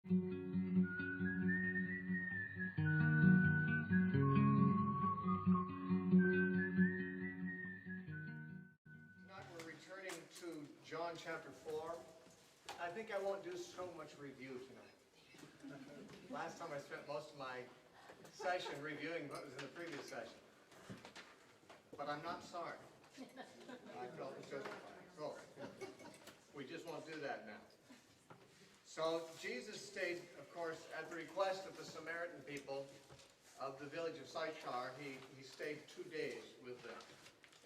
Tonight we're returning to John chapter 4. I think I won't do so much review tonight. Last time I spent most of my session reviewing what was in the previous session. But I'm not sorry. I felt justified. So, we just won't do that now. So, Jesus stayed, of course, at the request of the Samaritan people of the village of Sychar. He stayed 2 days with them.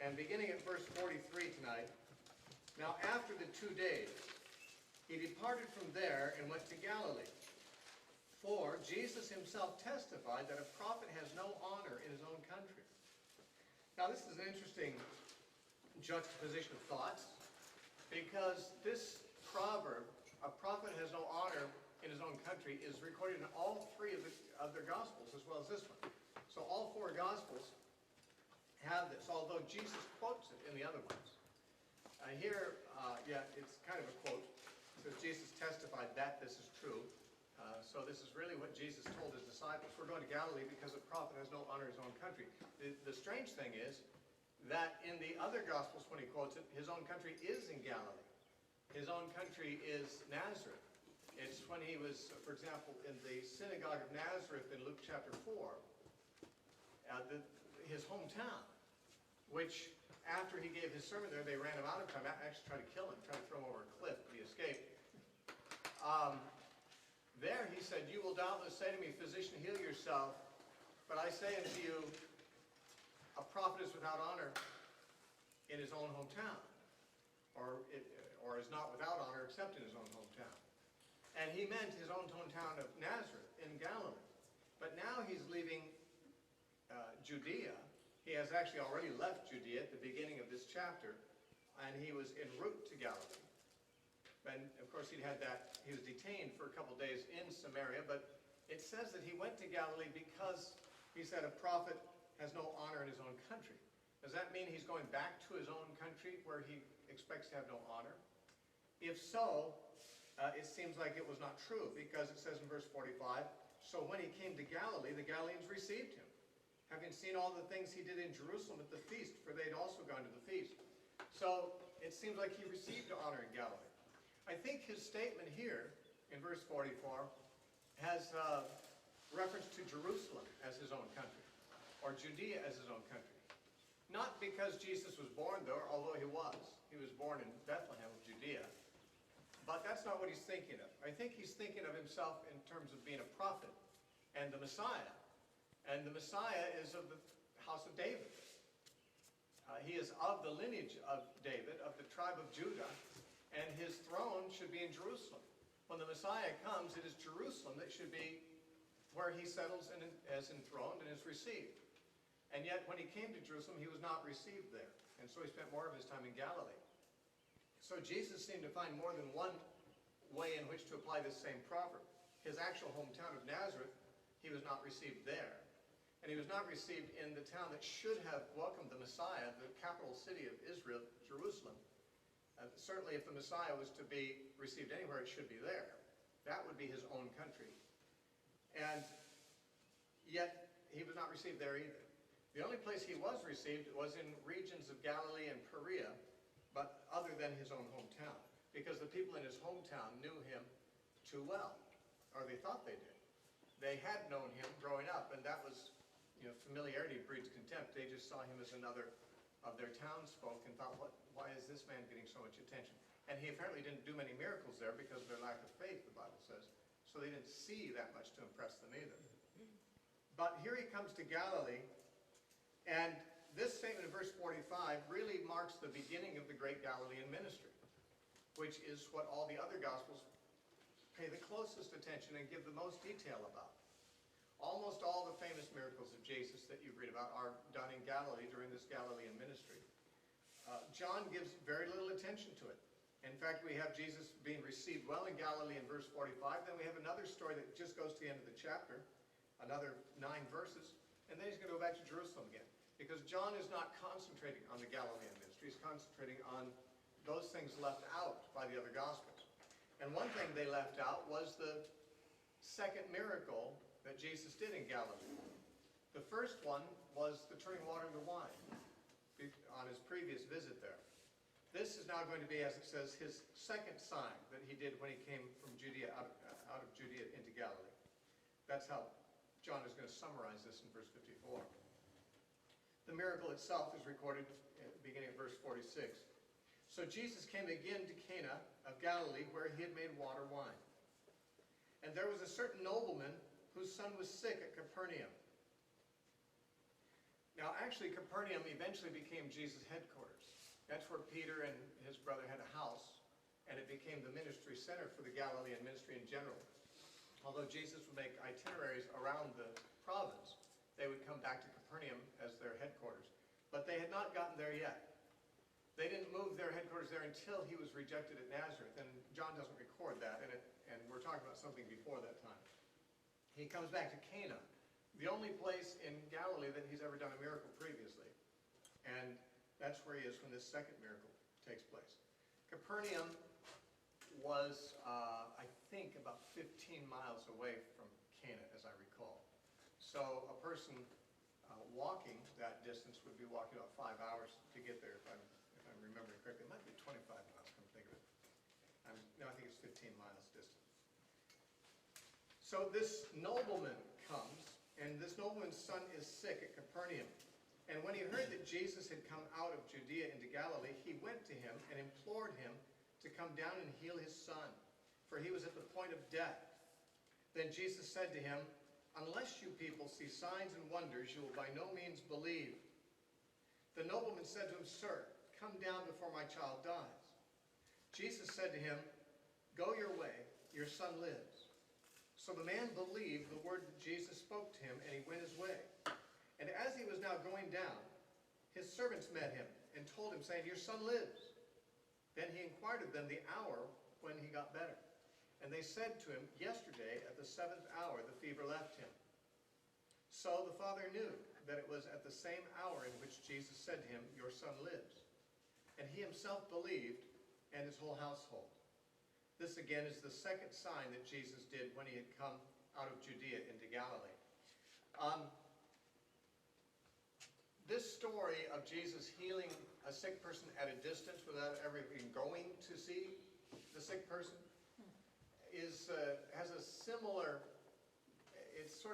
And beginning at verse 43 tonight, now after the 2 days, he departed from there and went to Galilee. For Jesus himself testified that a prophet has no honor in his own country. Now this is an interesting juxtaposition of thoughts, because this proverb, a prophet has no honor in his own country, is recorded in all three of their Gospels, as well as this one. So all four Gospels have this, although Jesus quotes it in the other ones. Here, it's kind of a quote. It says, Jesus testified that this is true. So this is really what Jesus told his disciples. We're going to Galilee because a prophet has no honor in his own country. The strange thing is that in the other Gospels, when he quotes it, his own country is in Galilee. His own country is Nazareth. It's when he was, for example, in the synagogue of Nazareth in Luke chapter 4, his hometown, which after he gave his sermon there, they ran him out of time, actually tried to kill him, tried to throw him over a cliff, but he escaped. There he said, you will doubtless say to me, physician, heal yourself, but I say unto you, a prophet is without honor in his own hometown, or is not without honor except in his own hometown. And he meant his own hometown of Nazareth in Galilee. But now he's leaving Judea. He has actually already left Judea at the beginning of this chapter, and he was en route to Galilee. And of course he was detained for a couple days in Samaria, but it says that he went to Galilee because he said a prophet has no honor in his own country. Does that mean he's going back to his own country where he expects to have no honor? If so, it seems like it was not true, because it says in verse 45, so when he came to Galilee, the Galileans received him, having seen all the things he did in Jerusalem at the feast, for they'd also gone to the feast. So it seems like he received honor in Galilee. I think his statement here in verse 44 has reference to Jerusalem as his own country, or Judea as his own country. Not because Jesus was born there, although he was. He was born in Bethlehem of Judea. But that's not what he's thinking of. I think he's thinking of himself in terms of being a prophet and the Messiah. And the Messiah is of the house of David. He is of the lineage of David, of the tribe of Judah, and his throne should be in Jerusalem. When the Messiah comes, it is Jerusalem that should be where he settles and as enthroned and is received. And yet, when he came to Jerusalem, he was not received there. And so he spent more of his time in Galilee. So Jesus seemed to find more than one way in which to apply this same proverb. His actual hometown of Nazareth, he was not received there. And he was not received in the town that should have welcomed the Messiah, the capital city of Israel, Jerusalem. Certainly if the Messiah was to be received anywhere, it should be there. That would be his own country. And yet, he was not received there either. The only place he was received was in regions of Galilee and Perea, but other than his own hometown, because the people in his hometown knew him too well, or they thought they did. They had known him growing up, and that was, familiarity breeds contempt. They just saw him as another of their townsfolk and thought, why is this man getting so much attention? And he apparently didn't do many miracles there because of their lack of faith, the Bible says. So they didn't see that much to impress them either. But here he comes to Galilee, and this statement in verse 45 really marks the beginning of the great Galilean ministry, which is what all the other Gospels pay the closest attention and give the most detail about. Almost all the famous miracles of Jesus that you read about are done in Galilee during this Galilean ministry. John gives very little attention to it. In fact, we have Jesus being received well in Galilee in verse 45. Then we have another story that just goes to the end of the chapter, another 9 verses, and then he's going to go back to Jerusalem again. Because John is not concentrating on the Galilean ministry. He's concentrating on those things left out by the other Gospels. And one thing they left out was the second miracle that Jesus did in Galilee. The first one was the turning water into wine on his previous visit there. This is now going to be, as it says, his second sign that he did when he came from Judea, out of Judea into Galilee. That's how John is going to summarize this in verse 54. The miracle itself is recorded at the beginning of verse 46. So Jesus came again to Cana of Galilee, where he had made water wine. And there was a certain nobleman whose son was sick at Capernaum. Now, actually, Capernaum eventually became Jesus' headquarters. That's where Peter and his brother had a house, and it became the ministry center for the Galilean ministry in general. Although Jesus would make itineraries around the province, they would come back to Capernaum as their headquarters. But they had not gotten there yet. They didn't move their headquarters there until he was rejected at Nazareth, and John doesn't record that, and we're talking about something before that time. He comes back to Cana, the only place in Galilee that he's ever done a miracle previously. And that's where he is when this second miracle takes place. Capernaum was, I think, about 15 miles away from Cana, as I recall. So a person walking that distance would be walking about 5 hours to get there, if I'm remembering correctly. It might be 25 miles, come to think of it. No, I think it's 15 miles distant. So this nobleman comes, and this nobleman's son is sick at Capernaum. And when he heard that Jesus had come out of Judea into Galilee, he went to him and implored him to come down and heal his son, for he was at the point of death. Then Jesus said to him, "Unless you people see signs and wonders, you will by no means believe." The nobleman said to him, "Sir, come down before my child dies." Jesus said to him, "Go your way, your son lives." So the man believed the word that Jesus spoke to him, and he went his way. And as he was now going down, his servants met him and told him, saying, "Your son lives." Then he inquired of them the hour when he got better. And they said to him, "Yesterday at the 7th hour the fever left him." So the father knew that it was at the same hour in which Jesus said to him, "Your son lives." And he himself believed, and his whole household. This again is the second sign that Jesus did when he had come out of Judea into Galilee. This story of Jesus healing a sick person at a distance without ever even going to see the sick person has a similar, it's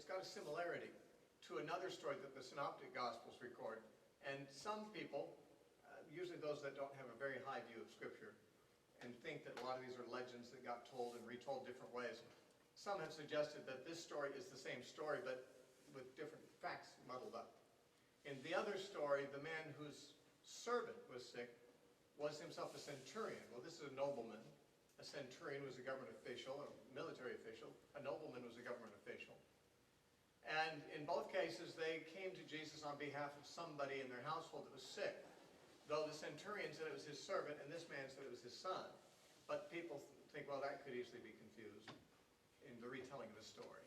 got a similarity to another story that the Synoptic Gospels record. And some people, usually those that don't have a very high view of Scripture, and think that a lot of these are legends that got told and retold different ways. Some have suggested that this story is the same story, but with different facts muddled up. In the other story, the man whose servant was sick was himself a centurion. Well, this is a nobleman. A centurion was a government official, a military official. A nobleman was a government official. And in both cases, they came to Jesus on behalf of somebody in their household that was sick. Though the centurion said it was his servant, and this man said it was his son. But people think, well, that could easily be confused in the retelling of the story.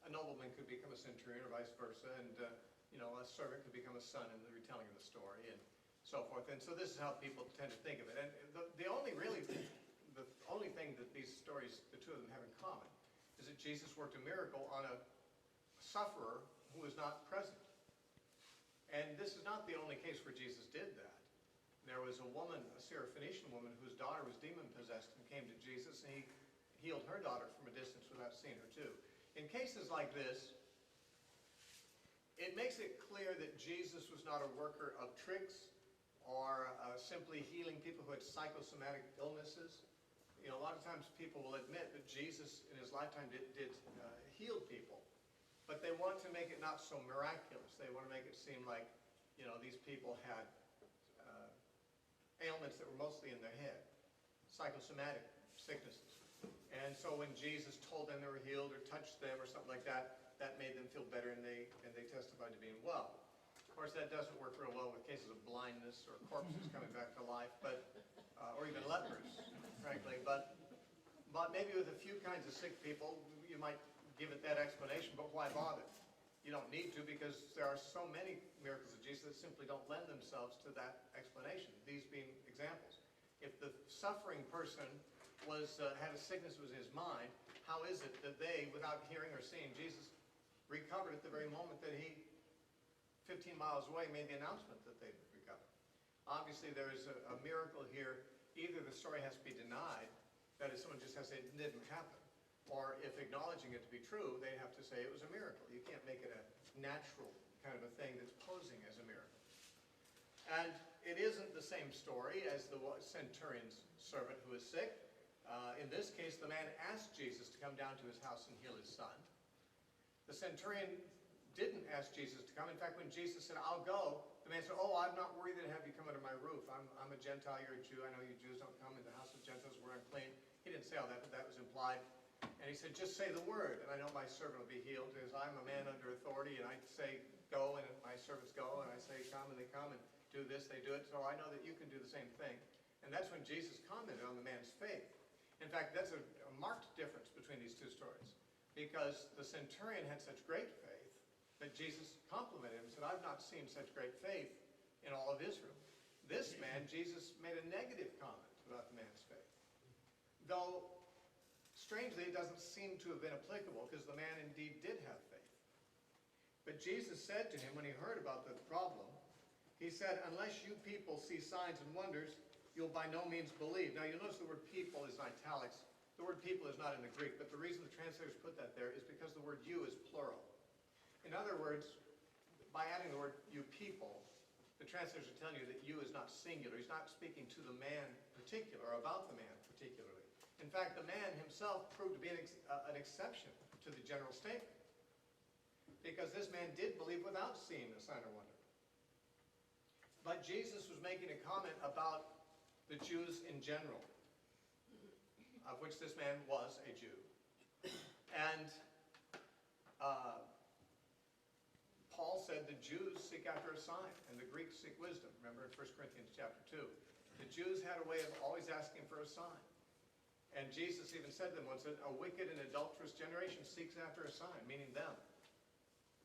A nobleman could become a centurion or vice versa, and a servant could become a son in the retelling of the story, and so forth. And so this is how people tend to think of it. And the only thing that these stories, the two of them, have in common is that Jesus worked a miracle on a sufferer who was not present. And this is not the only case where Jesus did that. There was a woman, a Syrophoenician woman, whose daughter was demon-possessed and came to Jesus, and he healed her daughter from a distance without seeing her too. In cases like this, it makes it clear that Jesus was not a worker of tricks or simply healing people who had psychosomatic illnesses. A lot of times people will admit that Jesus in his lifetime did heal people, but they want to make it not so miraculous. They want to make it seem like, these people had ailments that were mostly in their head, psychosomatic sicknesses. And so when Jesus told them they were healed or touched them or something like that, that made them feel better, and they testified to being well. Of course, that doesn't work real well with cases of blindness or corpses coming back to life, or even lepers, frankly. But maybe with a few kinds of sick people, you might give it that explanation, but why bother? You don't need to, because there are so many miracles of Jesus that simply don't lend themselves to that explanation, these being examples. If the suffering person had a sickness was in his mind, how is it that they, without hearing or seeing Jesus, recovered at the very moment that he, 15 miles away, made the announcement that they'd recovered? Obviously, there is a miracle here. Either the story has to be denied, that is, someone just has to say it didn't happen, or if acknowledging it to be true, they have to say it was a miracle. You can't make it a natural kind of a thing that's posing as a miracle. And it isn't the same story as the centurion's servant who is sick. In this case, the man asked Jesus to come down to his house and heal his son. The centurion didn't ask Jesus to come. In fact, when Jesus said, "I'll go," the man said, "Oh, I'm not worthy to have you come under my roof. I'm a Gentile, you're a Jew. I know you Jews don't come in the house of Gentiles where I'm clean." He didn't say all that, but that was implied. And he said, "Just say the word, and I know my servant will be healed, because I'm a man under authority, and I say go, and my servants go, and I say come, and they come, and do this, they do it. So I know that you can do the same thing." And that's when Jesus commented on the man's faith. In fact, that's a marked difference between these two stories, because the centurion had such great faith that Jesus complimented him and said, "I've not seen such great faith in all of Israel." This man, Jesus made a negative comment about the man's faith. Though, strangely, it doesn't seem to have been applicable, because the man indeed did have faith. But Jesus said to him when he heard about the problem, he said, "Unless you people see signs and wonders, you'll by no means believe." Now, you'll notice the word people is in italics. The word people is not in the Greek, but the reason the translators put that there is because the word you is plural. In other words, by adding the word you people, the translators are telling you that you is not singular. He's not speaking to the man particular, or about the man particularly. In fact, the man himself proved to be an exception to the general statement, because this man did believe without seeing a sign or wonder. But Jesus was making a comment about the Jews in general, of which this man was a Jew. And Paul said the Jews seek after a sign, and the Greeks seek wisdom. Remember in 1 Corinthians chapter 2. The Jews had a way of always asking for a sign. And Jesus even said to them once, "A wicked and adulterous generation seeks after a sign," meaning them.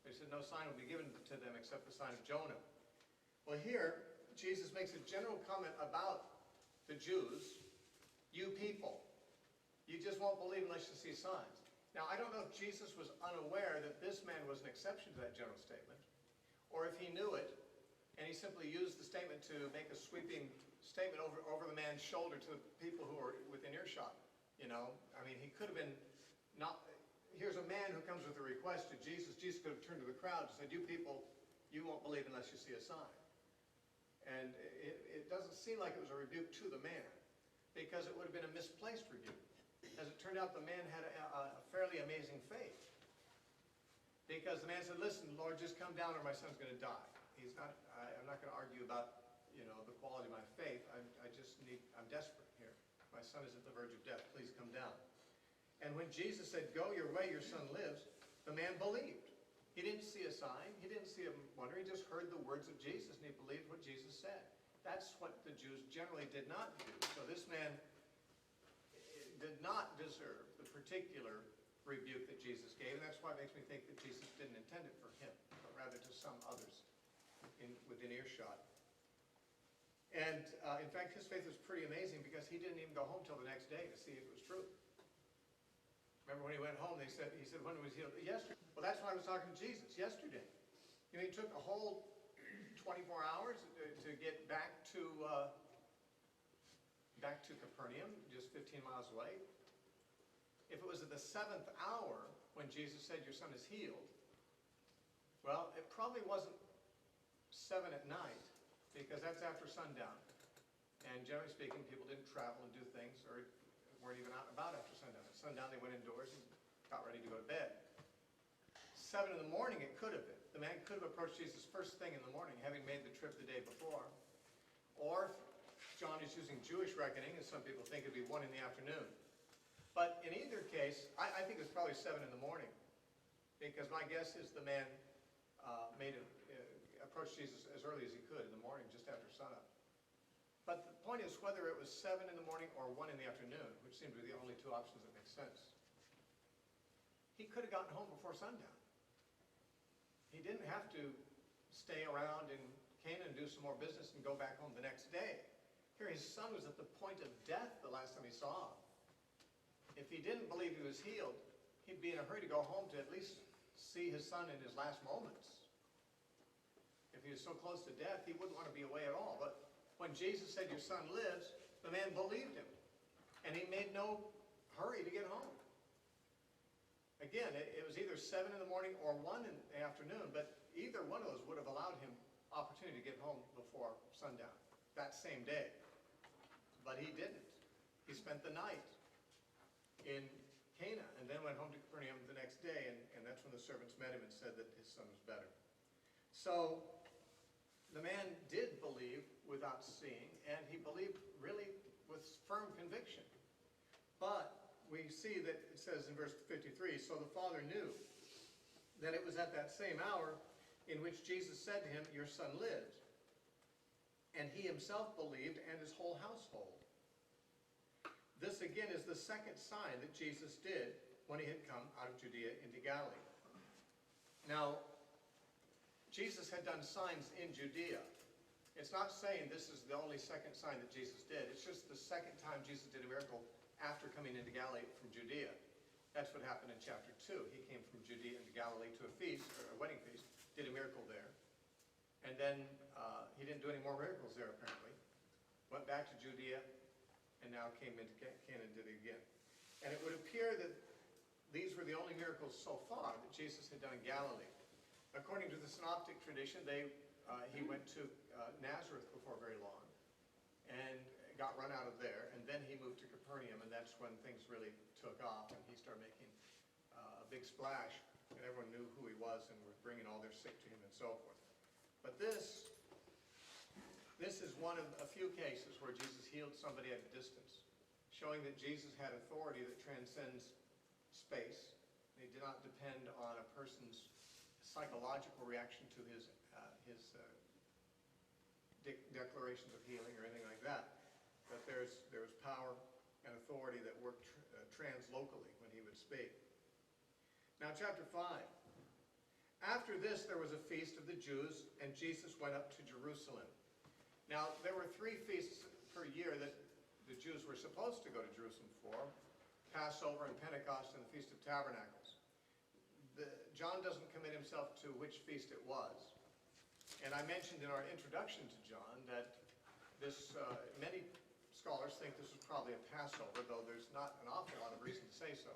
They said no sign will be given to them except the sign of Jonah. Well, here, Jesus makes a general comment about the Jews. You people, you just won't believe unless you see signs. Now, I don't know if Jesus was unaware that this man was an exception to that general statement, or if he knew it, and he simply used the statement to make a sweeping statement over the man's shoulder to people who are within earshot. You know, I mean, he could have been not... Here's a man who comes with a request to Jesus. Jesus could have turned to the crowd and said, "You people, you won't believe unless you see a sign." And it doesn't seem like it was a rebuke to the man, because it would have been a misplaced rebuke. As it turned out, the man had a fairly amazing faith. Because the man said, "Listen, Lord, just come down or my son's going to die." I'm not going to argue about, the quality of my faith. I'm desperate here. My son is at the verge of death. Please come down. And when Jesus said, "Go your way, your son lives," the man believed. He didn't see a sign. He didn't see a wonder. He just heard the words of Jesus, and he believed what Jesus said. That's what the Jews generally did not do. So this man did not deserve the particular rebuke that Jesus gave, and that's why it makes me think that Jesus didn't intend it for him, but rather to some others within earshot. And in fact, his faith was pretty amazing, because he didn't even go home till the next day to see if it was true. Remember when he went home, he said, "When was he healed?" "Yesterday." "Well, that's why I was talking to Jesus, yesterday." He took a whole 24 hours to get back to Capernaum, just 15 miles away. If it was at the 7th hour when Jesus said, "Your son is healed," well, it probably wasn't 7 at night, because that's after sundown. And generally speaking, people didn't travel and do things, or weren't even out and about after sundown. At sundown, they went indoors and got ready to go to bed. 7 in the morning, it could have been. The man could have approached Jesus first thing in the morning, having made the trip the day before. Or, John is using Jewish reckoning, as some people think it'd be 1 in the afternoon. But in either case, I think it's probably 7 in the morning, because my guess is the man approached Jesus as early as he could in the morning, just after sunup. But the point is, whether it was 7 in the morning or 1 in the afternoon, which seem to be the only two options that make sense, he could have gotten home before sundown. He didn't have to stay around in Canaan and do some more business and go back home the next day. Here, his son was at the point of death the last time he saw him. If he didn't believe he was healed, he'd be in a hurry to go home to at least see his son in his last moments. If he was so close to death, he wouldn't want to be away at all. But when Jesus said, your son lives, the man believed him. And he made no hurry to get home. Again, it was either 7 in the morning or 1 in the afternoon, but either one of those would have allowed him opportunity to get home before sundown that same day. But he didn't. He spent the night in Cana and then went home to Capernaum the next day, and that's when the servants met him and said that his son was better. So the man did believe without seeing, and he believed really with firm conviction. But we see that it says in verse 53, so the father knew that it was at that same hour in which Jesus said to him, your son lives. And he himself believed, and his whole household. This again is the second sign that Jesus did when he had come out of Judea into Galilee. Now, Jesus had done signs in Judea. It's not saying this is the only second sign that Jesus did. It's just the second time Jesus did a miracle after coming into Galilee from Judea. That's what happened in chapter 2. He came from Judea into Galilee to a feast, or a wedding feast, did a miracle there. And then he didn't do any more miracles there, apparently. Went back to Judea, and now came into Cana and did it again. And it would appear that these were the only miracles so far that Jesus had done in Galilee. According to the synoptic tradition, he went to Nazareth before very long, and got run out of there, and then he moved to Capernaum, and that's when things really took off, and he started making a big splash, and everyone knew who he was and were bringing all their sick to him and so forth. But this is one of a few cases where Jesus healed somebody at a distance, showing that Jesus had authority that transcends space. He did not depend on a person's psychological reaction to his declarations of healing or anything like that. But there was power and authority that worked translocally when he would speak. Now, chapter 5. After this, there was a feast of the Jews, and Jesus went up to Jerusalem. Now, there were 3 feasts per year that the Jews were supposed to go to Jerusalem for: Passover and Pentecost and the Feast of Tabernacles. John doesn't commit himself to which feast it was. And I mentioned in our introduction to John that many scholars think this was probably a Passover, though there's not an awful lot of reason to say so.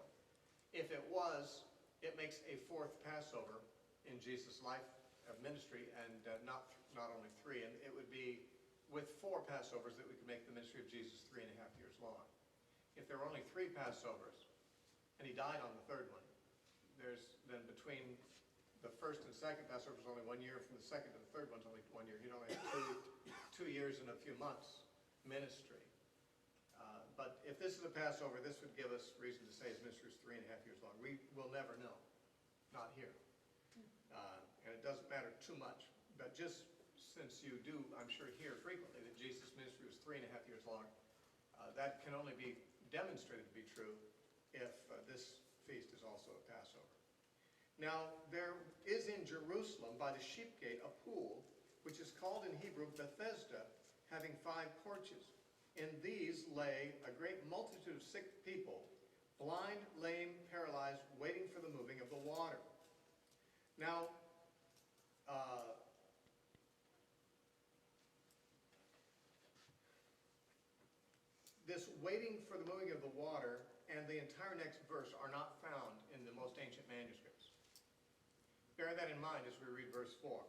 If it was, it makes a 4th Passover in Jesus' life of ministry, and not only 3. And it would be with 4 Passovers that we could make the ministry of Jesus 3.5 years long. If there were only 3 Passovers, and he died on the 3rd one, then between the 1st and 2nd Passover was only 1 year, from the 2nd to the 3rd one's only 1 year. He'd only have 2 years and a few months ministry. But if this is a Passover, this would give us reason to say his ministry is 3.5 years long. We will never know. Not here. And it doesn't matter too much. But just since you do, I'm sure, hear frequently that Jesus' ministry was 3.5 years long, that can only be demonstrated to be true if this feast is also a Passover. Now, there is in Jerusalem by the sheep gate a pool, which is called in Hebrew Bethesda, having 5 porches. In these lay a great multitude of sick people, blind, lame, paralyzed, waiting for the moving of the water. Now, this waiting for the moving of the water and the entire next verse are not found in the most ancient manuscripts. Bear that in mind as we read verse 4.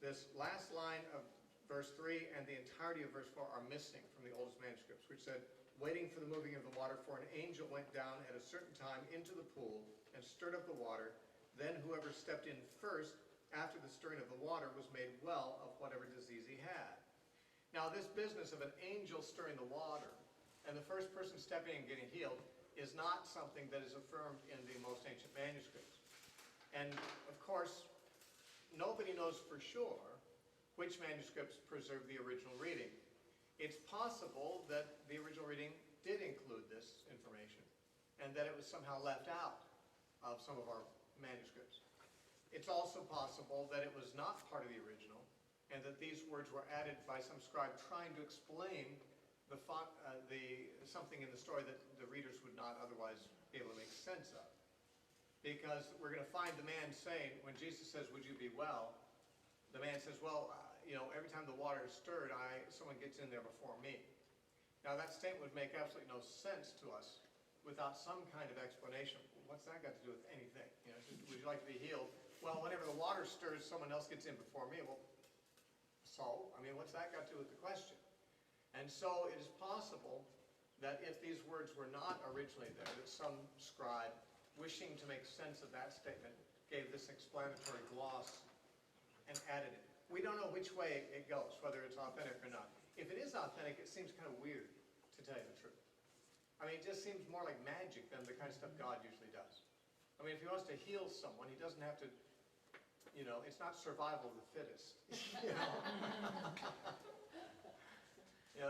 This last line of verse 3 and the entirety of verse 4 are missing from the oldest manuscripts, which said, waiting for the moving of the water, for an angel went down at a certain time into the pool and stirred up the water. Then whoever stepped in first after the stirring of the water was made well of whatever disease he had. Now, this business of an angel stirring the water and the first person stepping and getting healed is not something that is affirmed in the most ancient manuscripts. And, of course, nobody knows for sure which manuscripts preserve the original reading. It's possible that the original reading did include this information and that it was somehow left out of some of our manuscripts. It's also possible that it was not part of the original and that these words were added by some scribe trying to explain something in the story that the readers would not otherwise be able to make sense of. Because we're going to find the man saying, when Jesus says, "Would you be well?" the man says, "Well, every time the water is stirred, someone gets in there before me." Now that statement would make absolutely no sense to us without some kind of explanation. What's that got to do with anything? Would you like to be healed? Well, whenever the water stirs, someone else gets in before me. Well, so, what's that got to do with the question? And so it is possible that if these words were not originally there, that some scribe, wishing to make sense of that statement, gave this explanatory gloss and added it. We don't know which way it goes, whether it's authentic or not. If it is authentic, it seems kind of weird, to tell you the truth. It just seems more like magic than the kind of stuff God usually does. If he wants to heal someone, he doesn't have to, it's not survival of the fittest.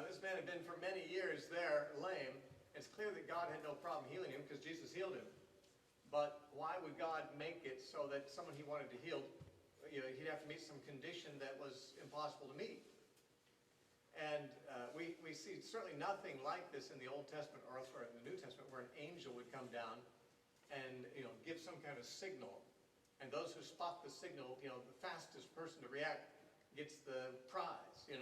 This man had been for many years there lame. It's clear that God had no problem healing him because Jesus healed him. But why would God make it so that someone he wanted to heal, he'd have to meet some condition that was impossible to meet? And we see certainly nothing like this in the Old Testament or elsewhere in the New Testament, where an angel would come down and give some kind of signal. And those who spot the signal, the fastest person to react gets the prize. It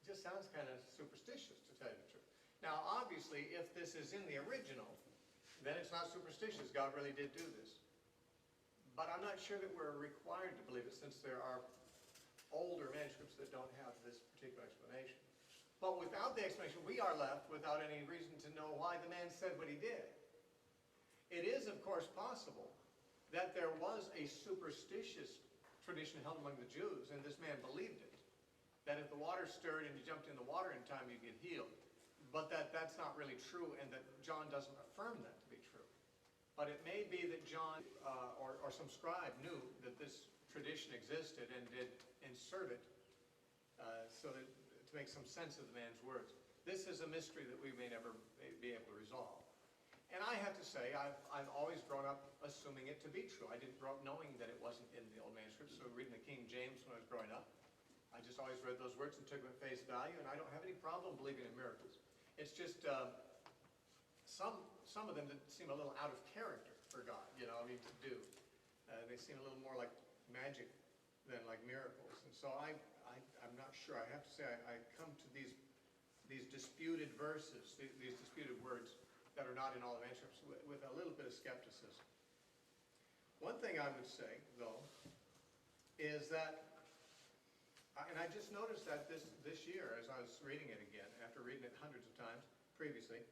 just sounds kind of superstitious, to tell you the truth. Now, obviously, if this is in the original, then it's not superstitious. God really did do this. But I'm not sure that we're required to believe it, since there are older manuscripts that don't have this particular explanation. But without the explanation, we are left without any reason to know why the man said what he did. It is, of course, possible that there was a superstitious tradition held among the Jews, and this man believed it, that if the water stirred and you jumped in the water in time, you'd get healed. But that's not really true, and that John doesn't affirm that to be true. But it may be that John or some scribe knew that this tradition existed and did insert it so that to make some sense of the man's words. This is a mystery that we may never be able to resolve. And I have to say, I've always grown up assuming it to be true. I didn't grow up knowing that it wasn't in the Old Manuscripts. So reading the King James when I was growing up, I just always read those words and took them at face value, and I don't have any problem believing in miracles. It's just some of them that seem a little out of character for God, to do. They seem a little more like magic than like miracles. And so I'm not sure. I have to say I come to these disputed verses, these disputed words that are not in all the manuscripts with a little bit of skepticism. One thing I would say, though, is that, and I just noticed that this year as I was reading it again, after reading it hundreds of times previously,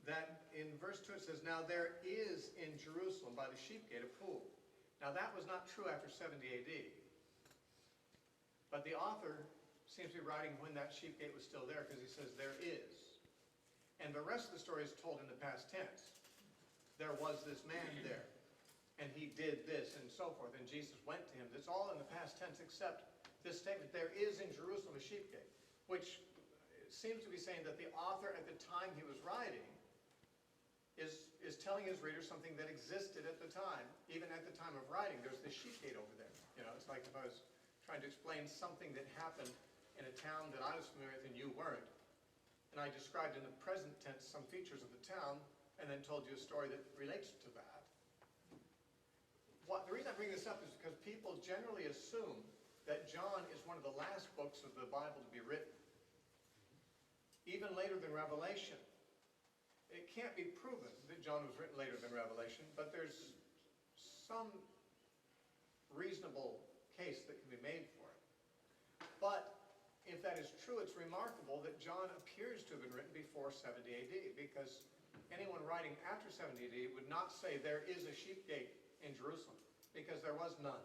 that in verse 2 it says, "Now there is in Jerusalem by the sheep gate a pool." Now that was not true after 70 AD. But the author seems to be writing when that sheep gate was still there, because he says there is. And the rest of the story is told in the past tense. There was this man there, and he did this, and so forth, and Jesus went to him. It's all in the past tense except this statement, "There is in Jerusalem a sheep gate," which seems to be saying that the author at the time he was writing is telling his readers something that existed at the time. Even at the time of writing, there's this sheep gate over there. It's like if I was trying to explain something that happened in a town that I was familiar with and you weren't. And I described in the present tense some features of the town and then told you a story that relates to that. The reason I bring this up is because people generally assume that John is one of the last books of the Bible to be written, even later than Revelation. It can't be proven that John was written later than Revelation, but there's some reasonable case that can be made for it. But if that is true, it's remarkable that John appears to have been written before 70 AD, because anyone writing after 70 AD would not say there is a sheep gate in Jerusalem, because there was none.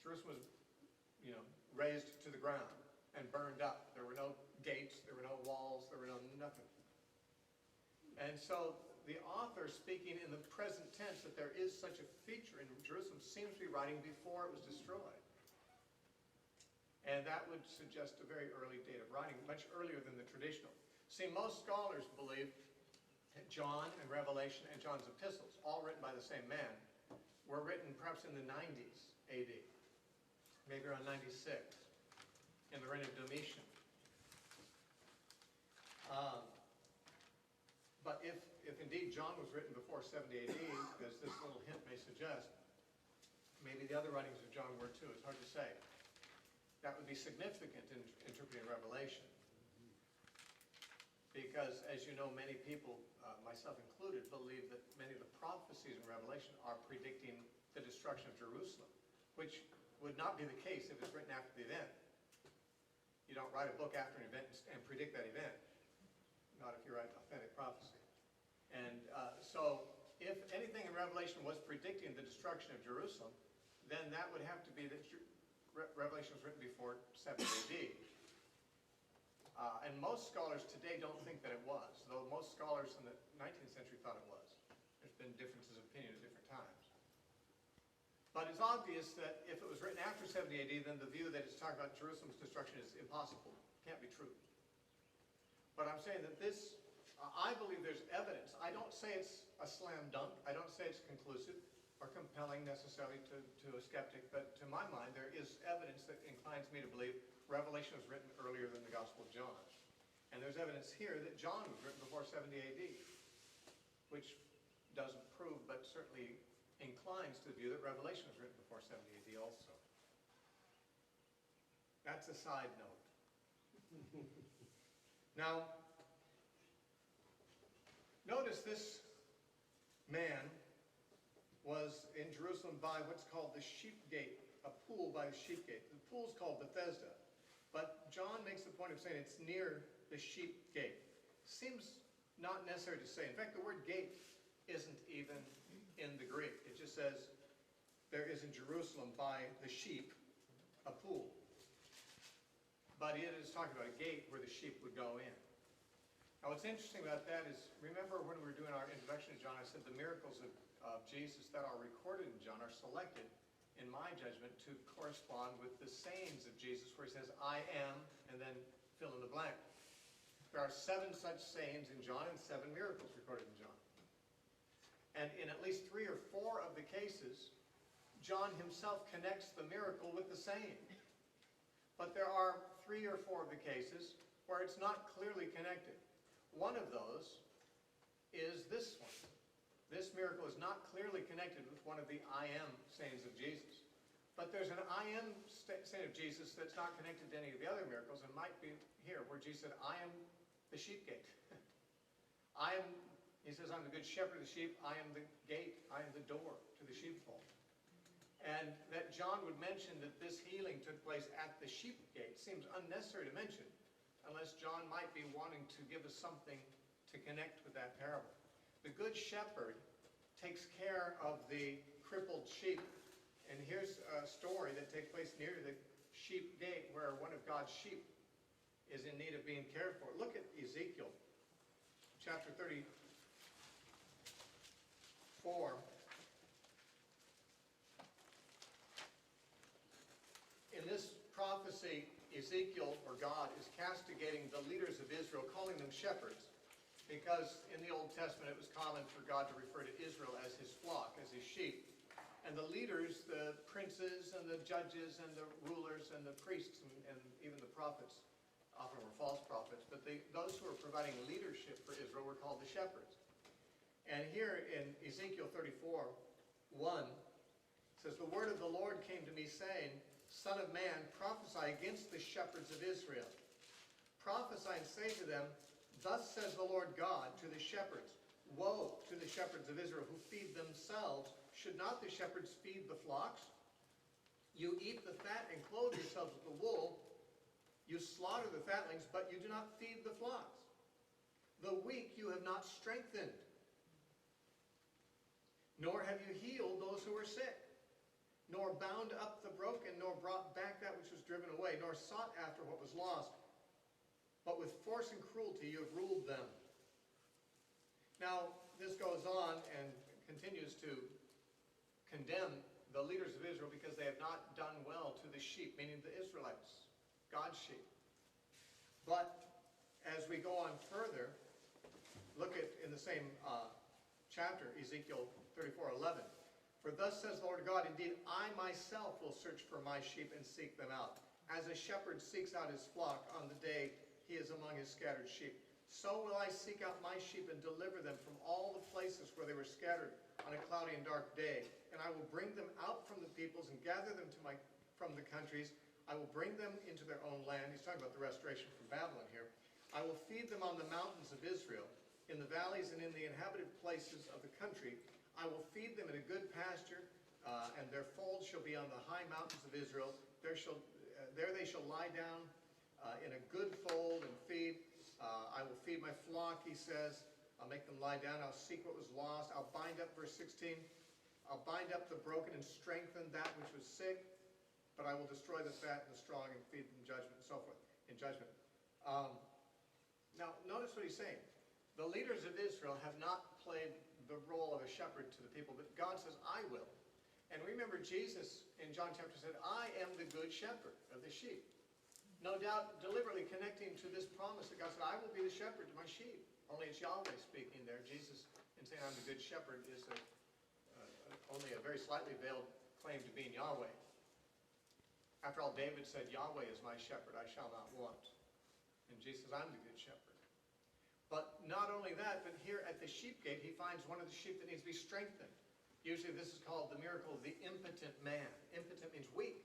Jerusalem was, razed to the ground and burned up. There were no gates, there were no walls, there were nothing. And so the author, speaking in the present tense that there is such a feature in Jerusalem, seems to be writing before it was destroyed. And that would suggest a very early date of writing, much earlier than the traditional. See, most scholars believe that John and Revelation and John's epistles, all written by the same man, were written perhaps in the 90s AD, maybe around 96, in the reign of Domitian. Um, but if indeed John was written before 70 AD, as this little hint may suggest, maybe the other writings of John were too. It's hard to say. That would be significant in interpreting Revelation. Because, as you know, many people, myself included, believe that many of the prophecies in Revelation are predicting the destruction of Jerusalem, which would not be the case if it's written after the event. You don't write a book after an event and predict that event, not if you write authentic prophecy. And so, if anything in Revelation was predicting the destruction of Jerusalem, then that would have to be that Revelation was written before 70 AD. And most scholars today don't think that it was, though most scholars in the 19th century thought it was. There's been differences of opinion at different times. But it's obvious that if it was written after 70 AD, then the view that it's talking about Jerusalem's destruction is impossible. Can't be true. But I'm saying that this, I believe there's evidence. I don't say it's a slam dunk. I don't say it's conclusive or compelling necessarily to a skeptic, but to my mind there is evidence that inclines me to believe Revelation was written earlier than the Gospel of John. And there's evidence here that John was written before 70 AD, which doesn't prove, but certainly inclines to the view that Revelation was written before 70 AD also. That's a side note. Now, notice this man was in Jerusalem by what's called the Sheep Gate, a pool by the Sheep Gate. The pool's called Bethesda, but John makes the point of saying it's near the Sheep Gate. Seems not necessary to say. In fact, the word gate isn't even in the Greek. It just says there is in Jerusalem by the sheep a pool. But it is talking about a gate where the sheep would go in. Now what's interesting about that is, remember when we were doing our introduction to John, I said the miracles of Jesus that are recorded in John are selected, in my judgment, to correspond with the sayings of Jesus, where he says, I am, and then fill in the blank. There are 7 such sayings in John and 7 miracles recorded in John. And in at least 3 or 4 of the cases, John himself connects the miracle with the saying. But there are 3 or 4 of the cases where it's not clearly connected. One of those is this one. This miracle is not clearly connected with one of the I am sayings of Jesus. But there's an I am saying of Jesus that's not connected to any of the other miracles, and might be here, where Jesus said, I am the sheep gate. I am, he says, I'm the good shepherd of the sheep. I am the gate. I am the door to the sheepfold. And that John would mention that this healing took place at the sheep gate seems unnecessary to mention, unless John might be wanting to give us something to connect with that parable. The good shepherd takes care of the crippled sheep. And here's a story that takes place near the sheep gate where one of God's sheep is in need of being cared for. Look at Ezekiel chapter 34. In this prophecy, Ezekiel, or God, is castigating the leaders of Israel, calling them shepherds, because in the Old Testament it was common for God to refer to Israel as his flock, as his sheep. And the leaders, the princes and the judges and the rulers and the priests and even the prophets, often were false prophets, but those who were providing leadership for Israel were called the shepherds. And here in Ezekiel 34:1, it says, the word of the Lord came to me saying, Son of man, prophesy against the shepherds of Israel. Prophesy and say to them, Thus says the Lord God to the shepherds, Woe to the shepherds of Israel who feed themselves. Should not the shepherds feed the flocks? You eat the fat and clothe yourselves with the wool. You slaughter the fatlings, but you do not feed the flocks. The weak you have not strengthened, nor have you healed those who are sick, nor bound up the broken, nor brought back that which was driven away, nor sought after what was lost. But with force and cruelty you have ruled them. Now, this goes on and continues to condemn the leaders of Israel because they have not done well to the sheep, meaning the Israelites, God's sheep. But as we go on further, look at in the same chapter, Ezekiel 34:11. For thus says the Lord God, indeed, I myself will search for my sheep and seek them out, as a shepherd seeks out his flock on the day he is among his scattered sheep. So will I seek out my sheep and deliver them from all the places where they were scattered on a cloudy and dark day. And I will bring them out from the peoples and gather them from the countries. I will bring them into their own land. He's talking about the restoration from Babylon here. I will feed them on the mountains of Israel, in the valleys and in the inhabited places of the country. I will feed them in a good pasture, and their fold shall be on the high mountains of Israel. There they shall lie down in a good fold and feed. I will feed my flock, he says. I'll make them lie down. I'll seek what was lost. I'll bind up, verse 16, I'll bind up the broken and strengthen that which was sick, but I will destroy the fat and the strong and feed them judgment and so forth, in judgment. Now, notice what he's saying. The leaders of Israel have not played the role of a shepherd to the people, but God says, I will. And remember, Jesus in John chapter said, I am the good shepherd of the sheep. No doubt deliberately connecting to this promise that God said, I will be the shepherd to my sheep. Only it's Yahweh speaking there. Jesus, in saying I'm the good shepherd, is only a very slightly veiled claim to being Yahweh. After all, David said, Yahweh is my shepherd, I shall not want. And Jesus says, I'm the good shepherd. But not only that, but here at the sheep gate, he finds one of the sheep that needs to be strengthened. Usually this is called the miracle of the impotent man. Impotent means weak.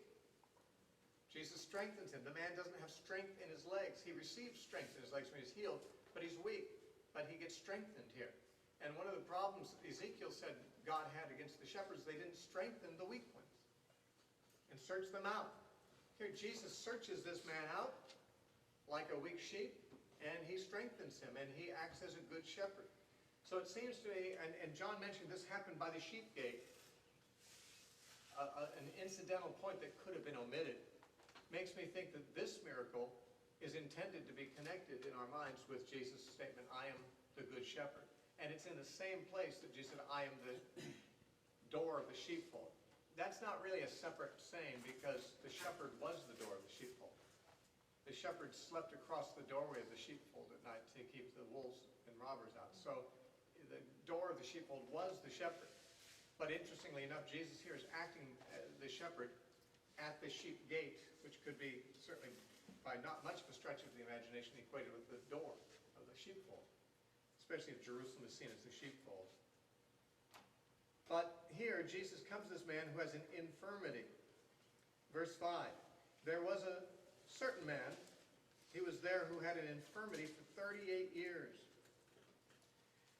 Jesus strengthens him. The man doesn't have strength in his legs. He receives strength in his legs when he's healed, but he's weak. But he gets strengthened here. And one of the problems Ezekiel said God had against the shepherds, they didn't strengthen the weak ones and search them out. Here Jesus searches this man out like a weak sheep, and he strengthens him, and he acts as a good shepherd. So it seems to me, and John mentioned this happened by the sheep gate, an incidental point that could have been omitted, makes me think that this miracle is intended to be connected in our minds with Jesus' statement, I am the good shepherd. And it's in the same place that Jesus said, I am the door of the sheepfold. That's not really a separate saying, because the shepherd was the door of the sheepfold. The shepherd slept across the doorway of the sheepfold at night to keep the wolves and robbers out. So the door of the sheepfold was the shepherd. But interestingly enough, Jesus here is acting as the shepherd at the sheep gate, which could be certainly by not much of a stretch of the imagination equated with the door of the sheepfold, especially if Jerusalem is seen as the sheepfold. But here Jesus comes to this man who has an infirmity. Verse 5, there was a certain man, he was there who had an infirmity for 38 years.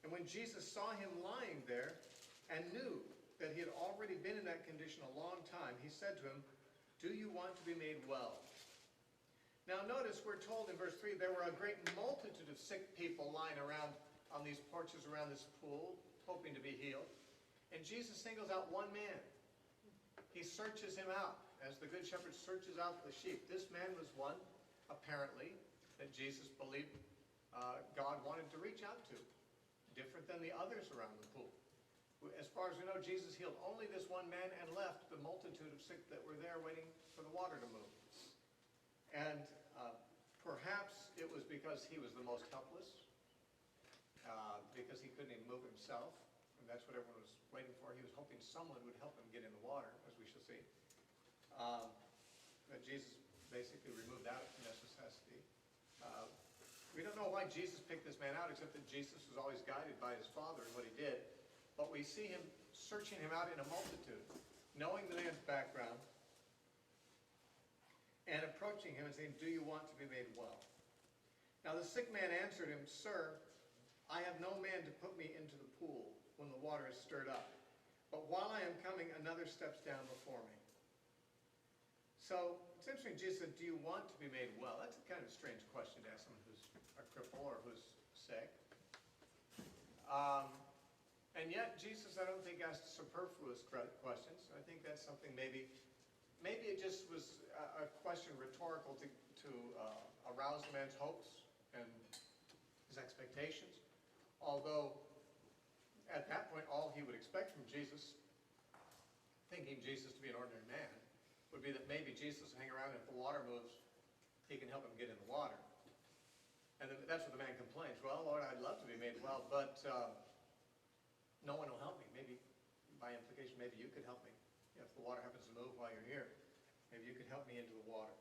And when Jesus saw him lying there and knew that he had already been in that condition a long time, he said to him, do you want to be made well? Now notice we're told in verse 3, there were a great multitude of sick people lying around on these porches around this pool, hoping to be healed. And Jesus singles out one man. He searches him out, as the good shepherd searches out the sheep. This man was one, apparently, that Jesus believed God wanted to reach out to, different than the others around the pool. As far as we know, Jesus healed only this one man and left the multitude of sick that were there waiting for the water to move. And perhaps it was because he was the most helpless, because he couldn't even move himself, and that's what everyone was waiting for. He was hoping someone would help him get in the water, as we shall see. But Jesus basically removed that necessity. We don't know why Jesus picked this man out, except that Jesus was always guided by his Father in what he did. But we see him searching him out in a multitude, knowing the man's background, and approaching him and saying, do you want to be made well? Now the sick man answered him, Sir, I have no man to put me into the pool when the water is stirred up. But while I am coming, another steps down before me. So it's interesting, Jesus said, do you want to be made well? That's a kind of strange question to ask someone who's a cripple or who's sick. And yet, Jesus, I don't think, asked superfluous questions. I think that's something maybe it just was a question rhetorical to arouse the man's hopes and his expectations. Although, at that point, all he would expect from Jesus, thinking Jesus to be an ordinary man, would be that maybe Jesus will hang around, and if the water moves, he can help him get in the water. And that's what the man complains. Well, Lord, I'd love to be made well, but no one will help me. Maybe, by implication, maybe you could help me. If the water happens to move while you're here, maybe you could help me into the water.